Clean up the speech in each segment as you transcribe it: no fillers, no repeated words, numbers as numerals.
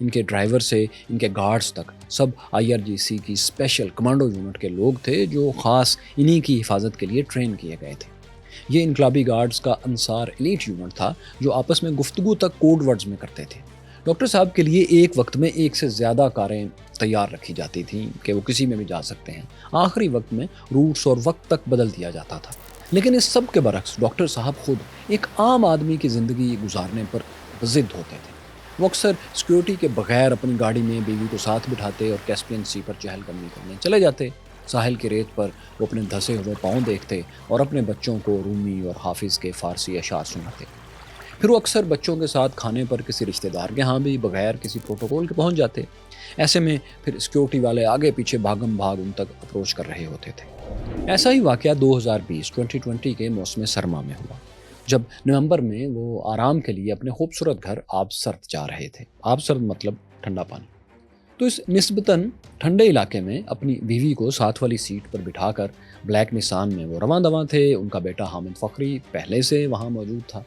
ان کے ڈرائیور سے ان کے گارڈز تک سب IRGC کی اسپیشل کمانڈو یونٹ کے لوگ تھے جو خاص انہی کی حفاظت کے لیے ٹرین کیے گئے تھے۔ یہ انقلابی گارڈز کا انصار ایلیٹ یونٹ تھا جو آپس میں گفتگو تک کوڈ ورڈز میں کرتے تھے۔ ڈاکٹر صاحب کے لیے ایک وقت میں ایک سے زیادہ کاریں تیار رکھی جاتی تھیں کہ وہ کسی میں بھی جا سکتے ہیں۔ آخری وقت میں روٹس اور وقت تک بدل دیا جاتا تھا۔ لیکن اس سب کے برعکس ڈاکٹر صاحب خود ایک عام آدمی کی زندگی گزارنے پر ضد ہوتے تھے۔ وہ اکثر سیکیورٹی کے بغیر اپنی گاڑی میں بیوی کو ساتھ بٹھاتے اور کیسپین سی پر چہل قدمی کرنے چلے جاتے۔ ساحل کی ریت پر وہ اپنے دھسے ہوئے پاؤں دیکھتے اور اپنے بچوں کو رومی اور حافظ کے فارسی اشعار سناتے۔ پھر وہ اکثر بچوں کے ساتھ کھانے پر کسی رشتہ دار کے ہاں بھی بغیر کسی پروٹوکول کے پہنچ جاتے۔ ایسے میں پھر سیکیورٹی والے آگے پیچھے بھاگم بھاگ ان تک اپروچ کر رہے ہوتے تھے۔ ایسا ہی واقعہ 2020 کے موسم سرما میں ہوا، جب نومبر میں وہ آرام کے لیے اپنے خوبصورت گھر آبسرد جا رہے تھے۔ آبسرد مطلب ٹھنڈا پانی۔ تو اس نسبتاً ٹھنڈے علاقے میں اپنی بیوی کو ساتھ والی سیٹ پر بٹھا کر بلیک نسان میں وہ رواں دواں تھے۔ ان کا بیٹا حامد فخری پہلے سے وہاں موجود تھا۔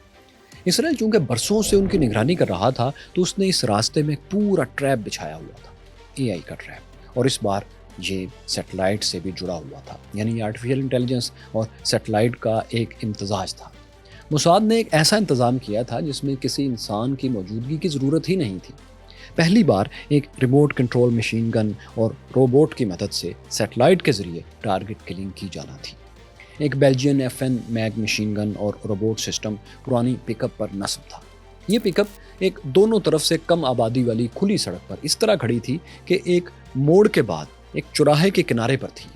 اسرائیل چونکہ برسوں سے ان کی نگرانی کر رہا تھا تو اس نے اس راستے میں پورا ٹریپ بچھایا ہوا تھا، AI کا ٹریپ، اور اس بار یہ سیٹلائٹ سے بھی جڑا ہوا تھا، یعنی آرٹیفیشل انٹیلیجنس اور سیٹلائٹ کا ایک امتزاج تھا۔ موساد نے ایک ایسا انتظام کیا تھا جس میں کسی انسان کی موجودگی کی ضرورت ہی نہیں تھی۔ پہلی بار ایک ریموٹ کنٹرول مشین گن اور روبوٹ کی مدد سے سیٹلائٹ کے ذریعے ٹارگٹ کلنگ کی جانا تھی۔ ایک Belgian FN MAG machine gun اور روبوٹ سسٹم پرانی پک اپ پر نصب تھا۔ یہ پک اپ ایک دونوں طرف سے کم آبادی والی کھلی سڑک پر اس طرح کھڑی تھی کہ ایک موڑ کے بعد ایک چوراہے کے کنارے پر تھی،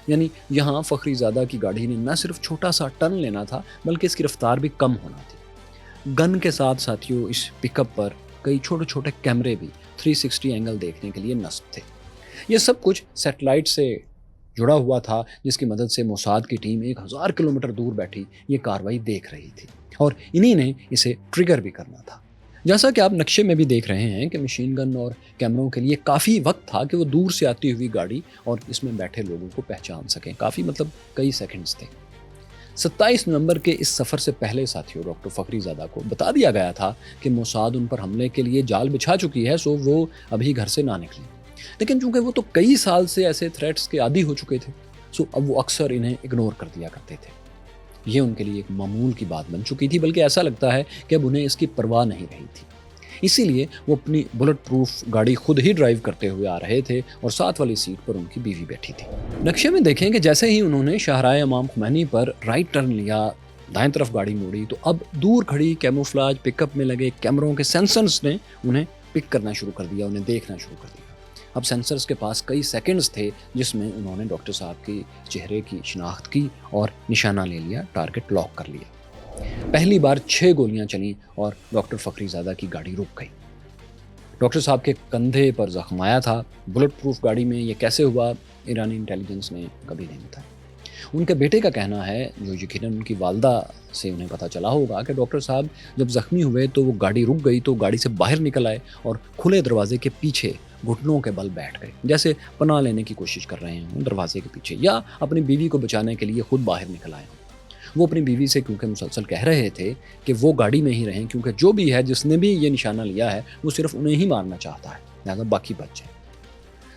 یعنی یہاں فخری زادہ کی گاڑی نے نہ صرف چھوٹا سا ٹرن لینا تھا بلکہ اس کی رفتار بھی کم ہونا تھی۔ گن کے ساتھ ساتھیوں اس پک اپ پر کئی چھوٹے چھوٹے کیمرے بھی 360 اینگل دیکھنے کے لیے نصب تھے۔ یہ سب کچھ سیٹلائٹ سے جڑا ہوا تھا جس کی مدد سے موساد کی ٹیم 1000 کلومیٹر دور بیٹھی یہ کاروائی دیکھ رہی تھی، اور انہی نے اسے ٹریگر بھی کرنا تھا۔ جیسا کہ آپ نقشے میں بھی دیکھ رہے ہیں کہ مشین گن اور کیمروں کے لیے کافی وقت تھا کہ وہ دور سے آتی ہوئی گاڑی اور اس میں بیٹھے لوگوں کو پہچان سکیں۔ کافی مطلب کئی سیکنڈز تھے۔ 27 نومبر کے اس سفر سے پہلے ساتھیوں ڈاکٹر فخری زادہ کو بتا دیا گیا تھا کہ موساد ان پر حملے کے لیے جال بچھا چکی ہے، سو وہ ابھی گھر سے نہ نکلیں۔ لیکن چونکہ وہ تو کئی سال سے ایسے تھریٹس کے عادی ہو چکے تھے، سو اب وہ اکثر انہیں اگنور کر دیا کرتے تھے۔ یہ ان کے لیے ایک معمول کی بات بن چکی تھی، بلکہ ایسا لگتا ہے کہ اب انہیں اس کی پرواہ نہیں رہی تھی۔ اسی لیے وہ اپنی بلٹ پروف گاڑی خود ہی ڈرائیو کرتے ہوئے آ رہے تھے اور ساتھ والی سیٹ پر ان کی بیوی بیٹھی تھی۔ نقشے میں دیکھیں کہ جیسے ہی انہوں نے شاہراہ امام خمینی پر رائٹ ٹرن لیا، دائیں طرف گاڑی موڑی، تو اب دور کھڑی کیموفلاج پک اپ میں لگے کیمروں کے سینسرز نے انہیں پک کرنا شروع کر دیا، انہیں دیکھنا شروع کر دیا۔ اب سینسرز کے پاس کئی سیکنڈز تھے جس میں انہوں نے ڈاکٹر صاحب کی چہرے کی شناخت کی اور نشانہ لے لیا، ٹارگٹ لاک کر لیا۔ پہلی بار 6 گولیاں چلیں اور ڈاکٹر فخری زادہ کی گاڑی رک گئی۔ ڈاکٹر صاحب کے کندھے پر زخم آیا تھا۔ بلٹ پروف گاڑی میں یہ کیسے ہوا، ایرانی انٹیلیجنس نے کبھی نہیں بتایا۔ ان کے بیٹے کا کہنا ہے، جو یقیناً ان کی والدہ سے انہیں پتہ چلا ہوگا، کہ ڈاکٹر صاحب جب زخمی ہوئے تو وہ گاڑی رک گئی تو گاڑی سے باہر نکل آئے اور کھلے دروازے کے پیچھے گھٹنوں کے بل بیٹھ گئے، جیسے پناہ لینے کی کوشش کر رہے ہوں دروازے کے پیچھے، یا اپنی بیوی کو بچانے کے لیے خود باہر نکل آئے ہوں۔ وہ اپنی بیوی سے کیونکہ مسلسل کہہ رہے تھے کہ وہ گاڑی میں ہی رہیں، کیونکہ جو بھی ہے، جس نے بھی یہ نشانہ لیا ہے، وہ صرف انہیں ہی مارنا چاہتا ہے، لہٰذا باقی بچ جائیں۔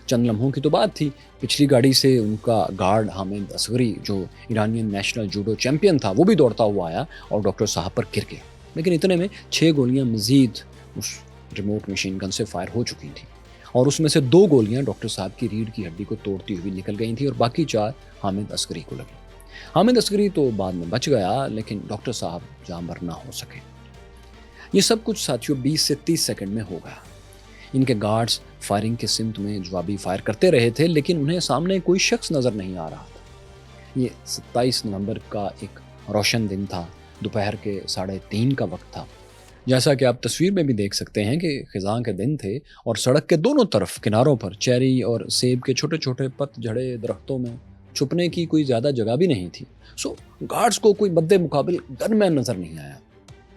چند لمحوں کی تو بات تھی، پچھلی گاڑی سے ان کا گارڈ حامد اصغری، جو ایرانین نیشنل جوڈو چیمپئن تھا، وہ بھی دوڑتا ہوا آیا اور ڈاکٹر صاحب پر گر گیا۔ لیکن اتنے میں 6 گولیاں مزید اس ریموٹ مشین گن سے فائر ہو چکی تھیں، اور اس میں سے 2 گولیاں ڈاکٹر صاحب کی ریڑھ کی ہڈی کو توڑتی ہوئی نکل گئی تھیں، اور باقی 4 حامد اصغری کو لگی۔ حامد اصغری تو بعد میں بچ گیا، لیکن ڈاکٹر صاحب جاں بر نہ ہو سکے۔ یہ سب کچھ ساتھیوں 20 سے 30 سیکنڈ میں ہو گیا۔ ان کے گارڈز فائرنگ کے سمت میں جوابی فائر کرتے رہے تھے، لیکن انہیں سامنے کوئی شخص نظر نہیں آ رہا تھا۔ یہ 27 نومبر کا ایک روشن دن تھا، دوپہر کے 3:30 کا وقت تھا۔ جیسا کہ آپ تصویر میں بھی دیکھ سکتے ہیں کہ خزاں کے دن تھے، اور سڑک کے دونوں طرف کناروں پر چیری اور سیب کے چھوٹے چھوٹے پت جھڑے درختوں میں چھپنے کی کوئی زیادہ جگہ بھی نہیں تھی۔ سو گارڈز کو کوئی مد مقابل گن مین نظر نہیں آیا،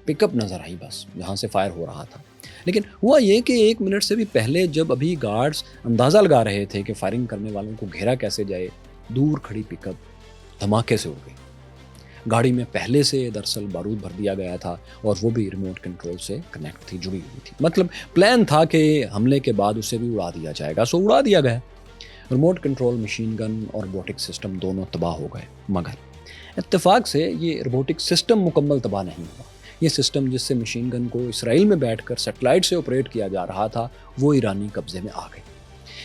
پک اپ نظر آئی بس، جہاں سے فائر ہو رہا تھا۔ لیکن ہوا یہ کہ 1 منٹ سے بھی پہلے، جب ابھی گارڈز اندازہ لگا رہے تھے کہ فائرنگ کرنے والوں کو گھیرا کیسے جائے، دور کھڑی پک اپ دھماکے سے اڑ گئی۔ گاڑی میں پہلے سے دراصل بارود بھر دیا گیا تھا اور وہ بھی ریموٹ کنٹرول سے کنیکٹ تھی، جڑی ہوئی تھی۔ مطلب پلان تھا کہ حملے کے بعد اسے بھی اڑا دیا جائے گا، سو اڑا دیا گیا۔ ریموٹ کنٹرول مشین گن اور روبوٹک سسٹم دونوں تباہ ہو گئے، مگر اتفاق سے یہ روبوٹک سسٹم مکمل تباہ نہیں ہوا۔ یہ سسٹم جس سے مشین گن کو اسرائیل میں بیٹھ کر سیٹلائٹ سے آپریٹ کیا جا رہا تھا، وہ ایرانی قبضے میں آ گئی۔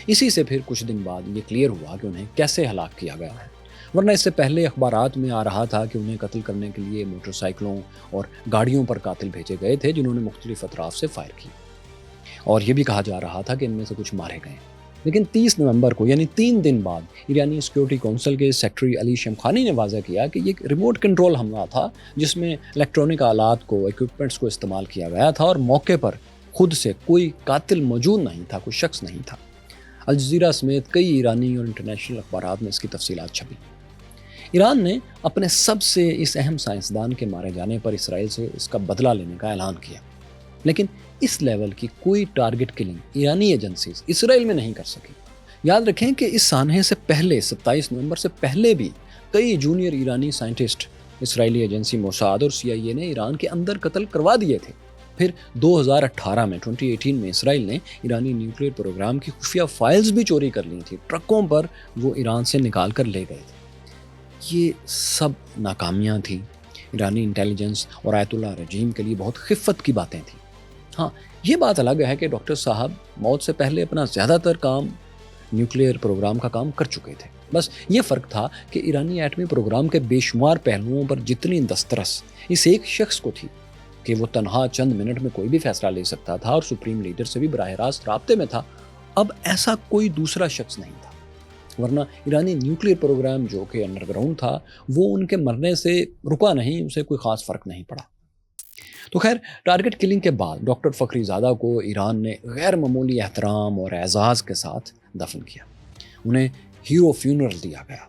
اسی سے پھر کچھ دن بعد یہ کلیئر ہوا کہ انہیں کیسے ہلاک کیا گیا ہے، ورنہ اس سے پہلے اخبارات میں آ رہا تھا کہ انہیں قتل کرنے کے لیے موٹر سائیکلوں اور گاڑیوں پر قاتل بھیجے گئے تھے جنہوں نے مختلف اطراف سے فائر کی، اور یہ بھی کہا جا رہا تھا کہ ان میں سے کچھ مارے گئے۔ لیکن 30 نومبر کو یعنی 3 دن بعد ایرانی سیکیورٹی کونسل کے سیکرٹری علی شمخانی نے واضح کیا کہ یہ ایک ریموٹ کنٹرول حملہ تھا جس میں الیکٹرانک آلات کو، ایکوپمنٹس کو استعمال کیا گیا تھا اور موقع پر خود سے کوئی قاتل موجود نہیں تھا، کوئی شخص نہیں تھا۔ الجزیرہ سمیت کئی ایرانی اور انٹرنیشنل اخبارات میں اس کی تفصیلات چھپی۔ ایران نے اپنے سب سے اس اہم سائنسدان کے مارے جانے پر اسرائیل سے اس کا بدلہ لینے کا اعلان کیا، لیکن اس لیول کی کوئی ٹارگٹ کلنگ ایرانی ایجنسیز اسرائیل میں نہیں کر سکی۔ یاد رکھیں کہ اس سانحے سے پہلے 27 نومبر سے پہلے بھی کئی جونیئر ایرانی سائنٹسٹ اسرائیلی ایجنسی موساد اور CIA نے ایران کے اندر قتل کروا دیے تھے۔ پھر 2018 میں 2018 میں اسرائیل نے ایرانی نیوکلیئر پروگرام کی خفیہ فائلز بھی چوری کر لی تھی، ٹرکوں پر وہ ایران سے نکال کر لے گئے تھے۔ یہ سب ناکامیاں تھیں، ایرانی انٹیلیجنس اور آیت اللہ رجیم کے لیے بہت خفت کی باتیں تھیں۔ ہاں، یہ بات الگ ہے کہ ڈاکٹر صاحب موت سے پہلے اپنا زیادہ تر کام نیوکلیئر پروگرام کا کام کر چکے تھے۔ بس یہ فرق تھا کہ ایرانی ایٹمی پروگرام کے بے شمار پہلوؤں پر جتنی دسترس اس ایک شخص کو تھی کہ وہ تنہا چند منٹ میں کوئی بھی فیصلہ لے سکتا تھا اور سپریم لیڈر سے بھی براہ راست رابطے میں تھا، اب ایسا کوئی دوسرا شخص نہیں تھا۔ ورنہ ایرانی نیوکلیئر پروگرام جو کہ انڈر گراؤنڈ تھا، وہ ان کے مرنے سے رکا نہیں، اسے کوئی خاص فرق نہیں پڑا۔ تو خیر، ٹارگٹ کلنگ کے بعد ڈاکٹر فخری زادہ کو ایران نے غیر معمولی احترام اور اعزاز کے ساتھ دفن کیا۔ انہیں ہیرو فیونرل دیا گیا۔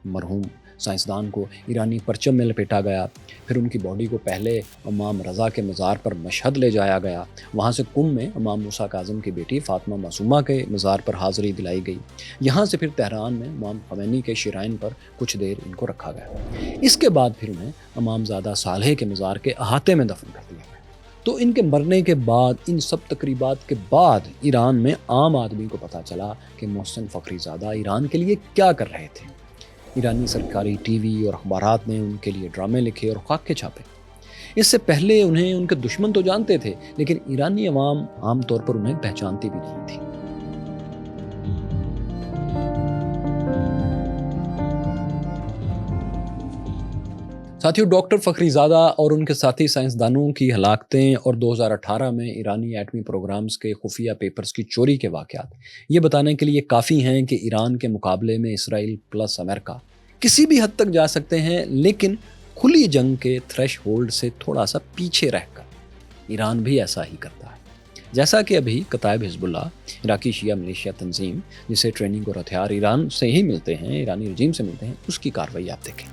مرحوم سائنسدان کو ایرانی پرچم میں لپیٹا گیا، پھر ان کی باڈی کو پہلے امام رضا کے مزار پر مشہد لے جایا گیا، وہاں سے قم میں امام موسیٰ کاظم کی بیٹی فاطمہ معصومہ کے مزار پر حاضری دلائی گئی، یہاں سے پھر تہران میں امام خمینی کے شرائن پر کچھ دیر ان کو رکھا گیا۔ اس کے بعد پھر انہیں امام زادہ صالح کے مزار کے احاطے میں دفن کر دیا گیا۔ تو ان کے مرنے کے بعد، ان سب تقریبات کے بعد، ایران میں عام آدمی کو پتہ چلا کہ محسن فخری زادہ ایران کے لیے کیا کر رہے تھے۔ ایرانی سرکاری ٹی وی اور اخبارات نے ان کے لیے ڈرامے لکھے اور خاکے چھاپے۔ اس سے پہلے انہیں ان کے دشمن تو جانتے تھے، لیکن ایرانی عوام عام طور پر انہیں پہچانتی بھی نہیں تھی۔ ساتھیو، ڈاکٹر فخری زادہ اور ان کے ساتھی سائنسدانوں کی ہلاکتیں اور 2018 میں ایرانی ایٹمی پروگرامز کے خفیہ پیپرز کی چوری کے واقعات یہ بتانے کے لیے کافی ہیں کہ ایران کے مقابلے میں اسرائیل پلس امریکہ کسی بھی حد تک جا سکتے ہیں، لیکن کھلی جنگ کے تھریش ہولڈ سے تھوڑا سا پیچھے رہ کر ایران بھی ایسا ہی کرتا ہے۔ جیسا کہ ابھی کتائب حزب اللہ، عراقی شیعہ ملیشیا تنظیم جسے ٹریننگ اور ہتھیار ایران سے ہی ملتے ہیں، ایرانی رجیم سے ملتے ہیں، اس کی کارروائی آپ دیکھیں۔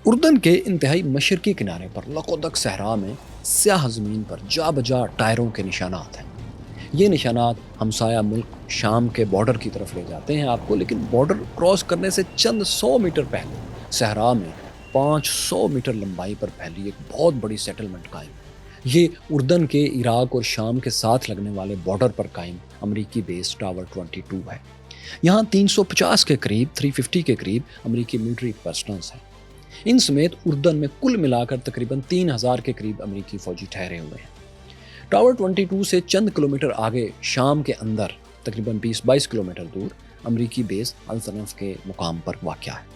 اردن کے انتہائی مشرقی کنارے پر لقودق صحرا میں سیاہ زمین پر جا بجا ٹائروں کے نشانات ہیں۔ یہ نشانات ہمسایہ ملک شام کے بارڈر کی طرف لے جاتے ہیں آپ کو، لیکن بارڈر کراس کرنے سے چند 100 میٹر پہلے صحرا میں 500 میٹر لمبائی پر پھیلی ایک بہت بڑی سیٹلمنٹ قائم ہے۔ یہ اردن کے عراق اور شام کے ساتھ لگنے والے بارڈر پر قائم امریکی بیس ٹاور 22 ہے۔ یہاں 350 کے قریب 350 کے قریب امریکی ملٹری پرسنلز ہیں۔ ان سمیت اردن میں کل ملا کر تقریباً 3000 کے قریب امریکی فوجی ٹھہرے ہوئے ہیں۔ ٹاور 22 سے چند کلومیٹر آگے شام کے اندر تقریباً 20-22 کلومیٹر دور امریکی بیس الطنف کے مقام پر واقع ہے۔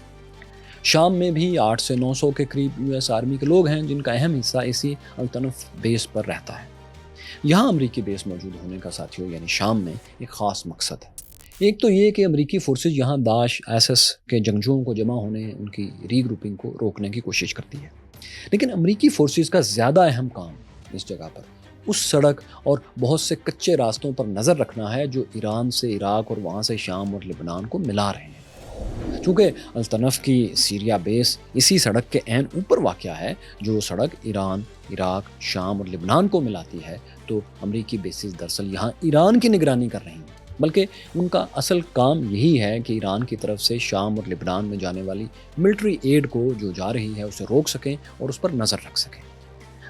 شام میں بھی 800 سے 900 کے قریب US آرمی کے لوگ ہیں جن کا اہم حصہ اسی الطنف بیس پر رہتا ہے۔ یہاں امریکی بیس موجود ہونے کا ساتھیوں یعنی شام میں ایک خاص مقصد ہے۔ ایک تو یہ کہ امریکی فورسز یہاں داعش ISIS کے جنگجوؤں کو جمع ہونے، ان کی ری گروپنگ کو روکنے کی کوشش کرتی ہے، لیکن امریکی فورسز کا زیادہ اہم کام اس جگہ پر اس سڑک اور بہت سے کچے راستوں پر نظر رکھنا ہے جو ایران سے عراق اور وہاں سے شام اور لبنان کو ملا رہے ہیں۔ چونکہ الطنف کی سیریا بیس اسی سڑک کے عین اوپر واقع ہے، جو سڑک ایران، عراق، شام اور لبنان کو ملاتی ہے، تو امریکی بیسز دراصل یہاں ایران کی نگرانی کر رہی ہیں۔ بلکہ ان کا اصل کام یہی ہے کہ ایران کی طرف سے شام اور لبنان میں جانے والی ملٹری ایڈ کو جو جا رہی ہے اسے روک سکیں اور اس پر نظر رکھ سکیں۔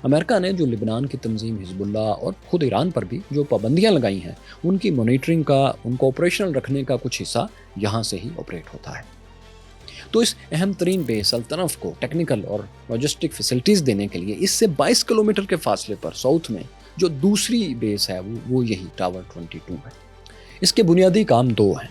امریکہ نے جو لبنان کی تنظیم حزب اللہ اور خود ایران پر بھی جو پابندیاں لگائی ہیں، ان کی مانیٹرنگ کا، ان کو آپریشنل رکھنے کا کچھ حصہ یہاں سے ہی آپریٹ ہوتا ہے۔ تو اس اہم ترین بیس الطنف کو ٹیکنیکل اور لاجسٹک فیسلٹیز دینے کے لیے اس سے 22 کلومیٹر کے فاصلے پر ساؤتھ میں جو دوسری بیس ہے وہ یہی ٹاور 22 ہے۔ اس کے بنیادی کام دو ہیں۔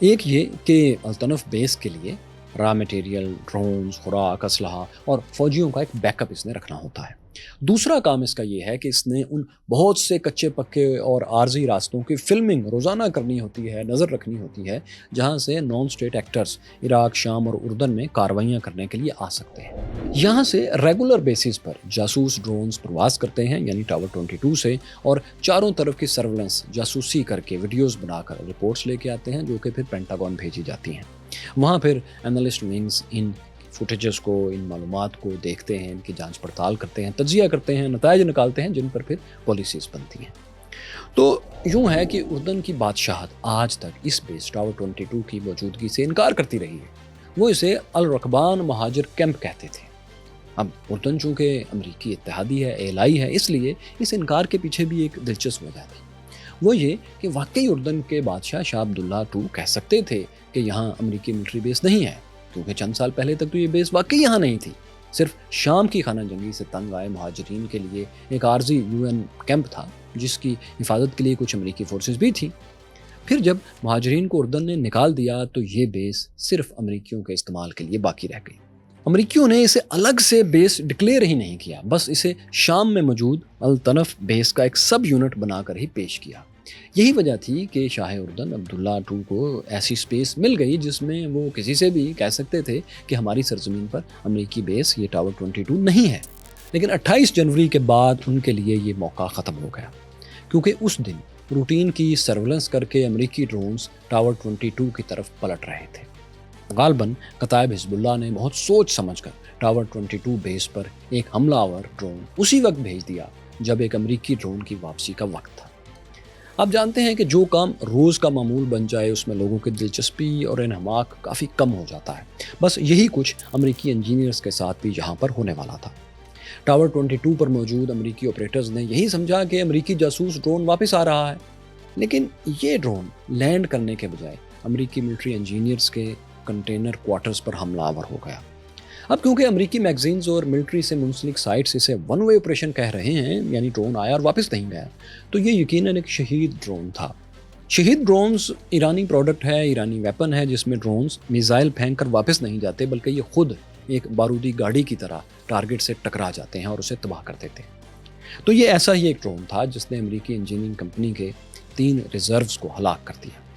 ایک یہ کہ الطنف بیس کے لیے را مٹیریل، ڈرونز، خوراک، اسلحہ اور فوجیوں کا ایک بیک اپ اس نے رکھنا ہوتا ہے۔ دوسرا کام اس کا یہ ہے کہ اس نے ان بہت سے کچے پکے اور عارضی راستوں کی فلمنگ روزانہ کرنی ہوتی ہے، نظر رکھنی ہوتی ہے، جہاں سے نان اسٹیٹ ایکٹرز عراق، شام اور اردن میں کارروائیاں کرنے کے لیے آ سکتے ہیں۔ یہاں سے ریگولر بیسز پر جاسوس ڈرونز پرواز کرتے ہیں، یعنی ٹاور 22 سے، اور چاروں طرف کی سرویلنس جاسوسی کر کے ویڈیوز بنا کر رپورٹس لے کے آتے ہیں، جو کہ پھر پینٹاگون بھیجی جاتی ہیں۔ وہاں پھر اینالسٹ ونگز ان فوٹیجز کو، ان معلومات کو دیکھتے ہیں، ان کی جانچ پڑتال کرتے ہیں، تجزیہ کرتے ہیں، نتائج نکالتے ہیں، جن پر پھر پالیسیز بنتی ہیں۔ تو یوں ہے کہ اردن کی بادشاہت آج تک اس بیس ٹاور 22 کی موجودگی سے انکار کرتی رہی ہے۔ وہ اسے الرکبان مہاجر کیمپ کہتے تھے۔ اب اردن چونکہ امریکی اتحادی ہے، الائی ہے، اس لیے اس انکار کے پیچھے بھی ایک دلچسپ وجہ تھی۔ وہ یہ کہ واقعی اردن کے بادشاہ شاہ عبداللہ II کہہ سکتے تھے کہ یہاں امریکی ملٹری بیس نہیں ہے، کیونکہ چند سال پہلے تک تو یہ بیس واقعی یہاں نہیں تھی، صرف شام کی خانہ جنگی سے تنگ آئے مہاجرین کے لیے ایک عارضی UN کیمپ تھا، جس کی حفاظت کے لیے کچھ امریکی فورسز بھی تھیں۔ پھر جب مہاجرین کو اردن نے نکال دیا تو یہ بیس صرف امریکیوں کے استعمال کے لیے باقی رہ گئی۔ امریکیوں نے اسے الگ سے بیس ڈکلیئر ہی نہیں کیا، بس اسے شام میں موجود الطنف بیس کا ایک سب یونٹ بنا کر ہی پیش کیا۔ یہی وجہ تھی کہ شاہ اردن عبداللہ II کو ایسی سپیس مل گئی جس میں وہ کسی سے بھی کہہ سکتے تھے کہ ہماری سرزمین پر امریکی بیس یہ ٹاور 22 نہیں ہے۔ لیکن 28 جنوری کے بعد ان کے لیے یہ موقع ختم ہو گیا، کیونکہ اس دن روٹین کی سرویلنس کر کے امریکی ڈرونز ٹاور 22 کی طرف پلٹ رہے تھے۔ غالباً کتائب حزب اللہ نے بہت سوچ سمجھ کر ٹاور 22 بیس پر ایک حملہ آور ڈرون اسی وقت بھیج دیا جب ایک امریکی ڈرون کی واپسی کا وقت تھا۔ آپ جانتے ہیں کہ جو کام روز کا معمول بن جائے اس میں لوگوں کی دلچسپی اور انہماک کافی کم ہو جاتا ہے۔ بس یہی کچھ امریکی انجینئرز کے ساتھ بھی یہاں پر ہونے والا تھا۔ ٹاور 22 پر موجود امریکی آپریٹرز نے یہی سمجھا کہ امریکی جاسوس ڈرون واپس آ رہا ہے، لیکن یہ ڈرون لینڈ کرنے کے بجائے امریکی ملٹری انجینئرز کے کنٹینر کوارٹرز پر حملہ آور ہو گیا۔ اب کیونکہ امریکی میگزینز اور ملٹری سے منسلک سائٹس اسے ون وے آپریشن کہہ رہے ہیں، یعنی ڈرون آیا اور واپس نہیں گیا، تو یہ یقیناً ایک شہید ڈرون تھا۔ شہید ڈرونز ایرانی پروڈکٹ ہے، ایرانی ویپن ہے، جس میں ڈرونز میزائل پھینک کر واپس نہیں جاتے، بلکہ یہ خود ایک بارودی گاڑی کی طرح ٹارگٹ سے ٹکرا جاتے ہیں اور اسے تباہ کر دیتے ہیں۔ تو یہ ایسا ہی ایک ڈرون تھا جس نے امریکی انجینئرنگ کمپنی کے 3 ریزروز کو ہلاک کر دیا۔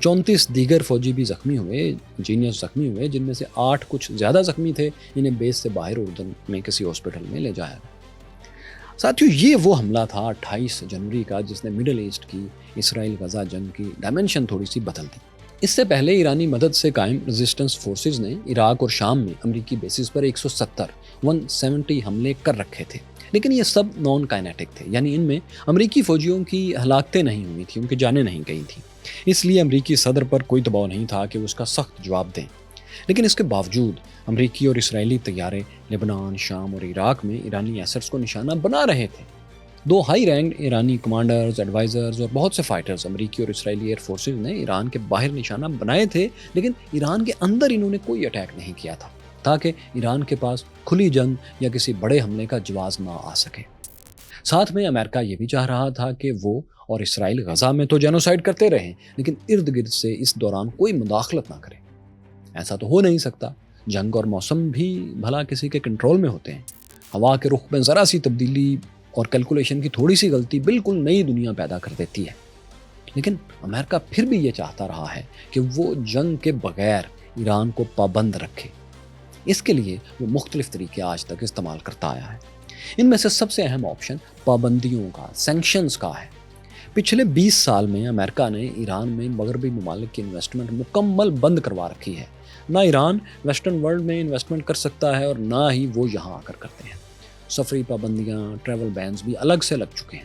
34 دیگر فوجی بھی زخمی ہوئے، انجینئر زخمی ہوئے، جن میں سے 8 کچھ زیادہ زخمی تھے، انہیں بیس سے باہر اردن میں کسی ہاسپٹل میں لے جایا گیا۔ ساتھیو، یہ وہ حملہ تھا 28 جنوری کا جس نے مڈل ایسٹ کی، اسرائیل غزہ جنگ کی ڈائمنشن تھوڑی سی بدل دی۔ اس سے پہلے ایرانی مدد سے قائم ریزسٹنس فورسز نے عراق اور شام میں امریکی بیسز پر 170 حملے کر رکھے تھے، لیکن یہ سب نان کائنیٹک تھے، یعنی ان میں امریکی فوجیوں کی ہلاکتیں نہیں ہوئی تھیں، ان کی جانیں نہیں گئی تھیں۔ اس لیے امریکی صدر پر کوئی دباؤ نہیں تھا کہ وہ اس کا سخت جواب دیں۔ لیکن اس کے باوجود امریکی اور اسرائیلی طیارے لبنان، شام اور عراق میں ایرانی ایسٹس کو نشانہ بنا رہے تھے۔ 2 ہائی رینکڈ ایرانی کمانڈرز، ایڈوائزرز اور بہت سے فائٹرز امریکی اور اسرائیلی ایئر فورسز نے ایران کے باہر نشانہ بنائے تھے، لیکن ایران کے اندر انہوں نے کوئی اٹیک نہیں کیا تھا، تاکہ ایران کے پاس کھلی جنگ یا کسی بڑے حملے کا جواز نہ آ سکے۔ ساتھ میں امریکہ یہ بھی چاہ رہا تھا کہ وہ اور اسرائیل غزہ میں تو جینوسائیڈ کرتے رہیں، لیکن ارد گرد سے اس دوران کوئی مداخلت نہ کرے۔ ایسا تو ہو نہیں سکتا، جنگ اور موسم بھی بھلا کسی کے کنٹرول میں ہوتے ہیں۔ ہوا کے رخ میں ذرا سی تبدیلی اور کیلکولیشن کی تھوڑی سی غلطی بالکل نئی دنیا پیدا کر دیتی ہے۔ لیکن امریکہ پھر بھی یہ چاہتا رہا ہے کہ وہ جنگ کے بغیر ایران کو پابند رکھے۔ اس کے لیے وہ مختلف طریقے آج تک استعمال کرتا آیا ہے۔ ان میں سے سب سے اہم آپشن پابندیوں کا، سینکشنز کا ہے۔ پچھلے 20 سال میں امریکہ نے ایران میں مغربی ممالک کی انویسٹمنٹ مکمل بند کروا رکھی ہے۔ نہ ایران ویسٹرن ورلڈ میں انویسٹمنٹ کر سکتا ہے اور نہ ہی وہ یہاں آ کر کرتے ہیں۔ سفری پابندیاں، ٹریول بینز بھی الگ سے لگ چکے ہیں۔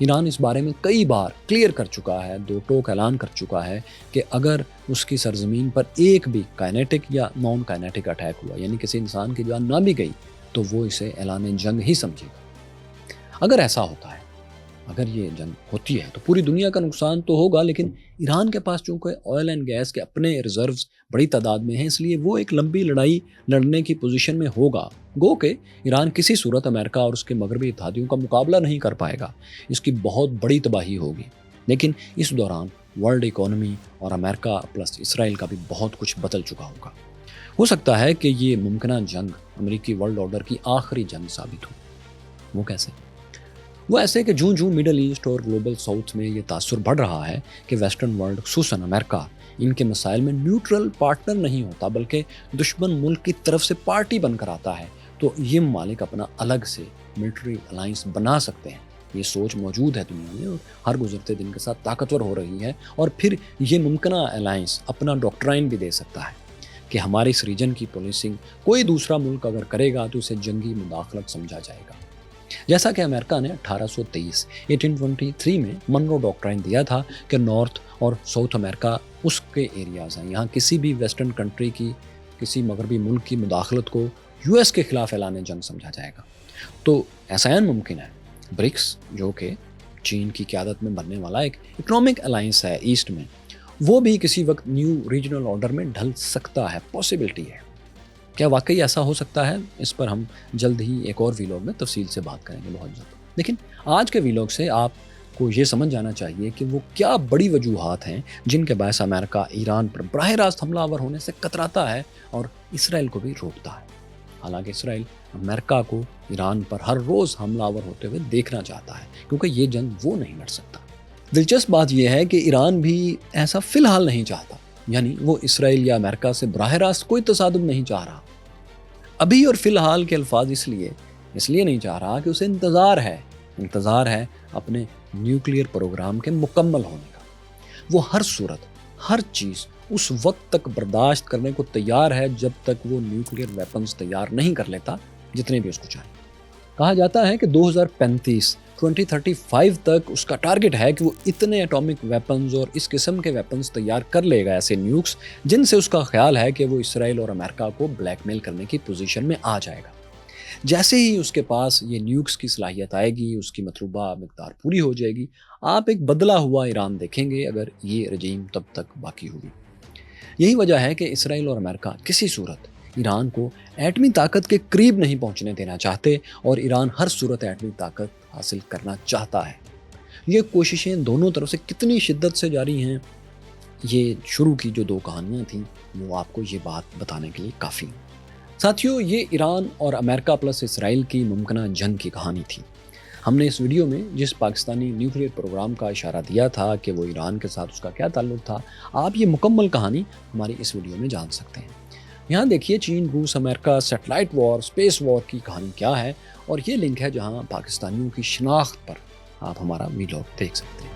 ایران اس بارے میں کئی بار کلیئر کر چکا ہے، دو ٹوک اعلان کر چکا ہے کہ اگر اس کی سرزمین پر ایک بھی کائنیٹک یا نان کائنیٹک اٹیک ہوا، یعنی کسی انسان کی جان نہ بھی گئی، تو وہ اسے اعلان جنگ ہی سمجھے گا۔ اگر ایسا ہوتا ہے، اگر یہ جنگ ہوتی ہے تو پوری دنیا کا نقصان تو ہوگا، لیکن ایران کے پاس چونکہ آئل اینڈ گیس کے اپنے ریزروز بڑی تعداد میں ہیں، اس لیے وہ ایک لمبی لڑائی لڑنے کی پوزیشن میں ہوگا۔ گو کہ ایران کسی صورت امریکہ اور اس کے مغربی اتحادیوں کا مقابلہ نہیں کر پائے گا، اس کی بہت بڑی تباہی ہوگی۔ لیکن اس دوران ورلڈ اکانومی اور امریکہ پلس اسرائیل کا بھی بہت کچھ بدل چکا ہوگا۔ ہو سکتا ہے کہ یہ ممکنہ جنگ امریکی ورلڈ آرڈر کی آخری جنگ ثابت ہو۔ وہ کیسے؟ وہ ایسے کہ جوں مڈل ایسٹ اور گلوبل ساؤتھ میں یہ تاثر بڑھ رہا ہے کہ ویسٹرن ورلڈ خصوصاً امریکہ ان کے مسائل میں نیوٹرل پارٹنر نہیں ہوتا، بلکہ دشمن ملک کی طرف سے پارٹی بن کر آتا ہے، تو یہ ممالک اپنا الگ سے ملٹری الائنس بنا سکتے ہیں۔ یہ سوچ موجود ہے دنیا میں اور ہر گزرتے دن کے ساتھ طاقتور ہو رہی ہے، اور پھر یہ ممکنہ الائنس اپنا ڈاکٹرائن بھی دے سکتا ہے کہ ہماری اس ریجن کی پولیسنگ کوئی دوسرا ملک اگر کرے گا تو اسے جنگی مداخلت سمجھا جائے گا۔ جیسا کہ امریکہ نے 1823 میں منرو ڈاکٹرائن دیا تھا کہ نارتھ اور ساؤتھ امریکہ اس کے ایریاز ہیں، یہاں کسی بھی ویسٹرن کنٹری کی کسی مغربی ملک کی مداخلت کو یو ایس کے خلاف اعلان جنگ سمجھا جائے گا۔ تو ایسا ممکن ہے۔ برکس جو کہ چین کی قیادت میں بننے والا ایک اکنامک الائنس ہے ایسٹ میں، وہ بھی کسی وقت نیو ریجنل آرڈر میں ڈھل سکتا ہے، پاسبلٹی ہے۔ کیا واقعی ایسا ہو سکتا ہے؟ اس پر ہم جلد ہی ایک اور ویلاگ میں تفصیل سے بات کریں گے، بہت جلد۔ لیکن آج کے ویلاگ سے آپ کو یہ سمجھ جانا چاہیے کہ وہ کیا بڑی وجوہات ہیں جن کے باعث امریکہ ایران پر براہ راست حملہ آور ہونے سے کتراتا ہے اور اسرائیل کو بھی روکتا ہے۔ حالانکہ اسرائیل امریکہ کو ایران پر ہر روز حملہ آور ہوتے ہوئے دیکھنا چاہتا ہے، کیونکہ یہ جنگ وہ نہیں لڑ سکتا۔ دلچسپ بات یہ ہے کہ ایران بھی ایسا فی الحال نہیں چاہتا، یعنی وہ اسرائیل یا امریکہ سے براہ راست کوئی تصادم نہیں چاہ رہا۔ ابھی اور فی الحال کے الفاظ اس لیے نہیں چاہ رہا کہ اسے انتظار ہے اپنے نیوکلیئر پروگرام کے مکمل ہونے کا۔ وہ ہر صورت، ہر چیز اس وقت تک برداشت کرنے کو تیار ہے جب تک وہ نیوکلیئر ویپنز تیار نہیں کر لیتا، جتنے بھی اس کو چاہیے۔ کہا جاتا ہے کہ 2035 تک اس کا ٹارگٹ ہے کہ وہ اتنے ایٹامک ویپنز اور اس قسم کے ویپنز تیار کر لے گا، ایسے نیوکس جن سے اس کا خیال ہے کہ وہ اسرائیل اور امریکہ کو بلیک میل کرنے کی پوزیشن میں آ جائے گا۔ جیسے ہی اس کے پاس یہ نیوکس کی صلاحیت آئے گی، اس کی مطلوبہ مقدار پوری ہو جائے گی، آپ ایک بدلا ہوا ایران دیکھیں گے اگر یہ رجیم تب تک باقی ہوگی۔ یہی وجہ ہے کہ اسرائیل اور امریکہ کسی صورت ایران کو ایٹمی طاقت کے قریب نہیں پہنچنے دینا چاہتے، اور ایران ہر صورت ایٹمی طاقت حاصل کرنا چاہتا ہے۔ یہ کوششیں دونوں طرف سے کتنی شدت سے جاری ہیں، یہ شروع کی جو 2 کہانیاں تھیں وہ آپ کو یہ بات بتانے کے لیے کافی ہیں۔ ساتھیوں، یہ ایران اور امریکہ پلس اسرائیل کی ممکنہ جنگ کی کہانی تھی۔ ہم نے اس ویڈیو میں جس پاکستانی نیوکلیئر پروگرام کا اشارہ دیا تھا کہ وہ ایران کے ساتھ اس کا کیا تعلق تھا، آپ یہ مکمل کہانی ہماری اس ویڈیو میں جان سکتے ہیں۔ یہاں دیکھیے چین، روس، امریکہ، سیٹلائٹ وار، سپیس وار کی کہانی کیا ہے، اور یہ لنک ہے جہاں پاکستانیوں کی شناخت پر آپ ہمارا ویلاگ دیکھ سکتے ہیں۔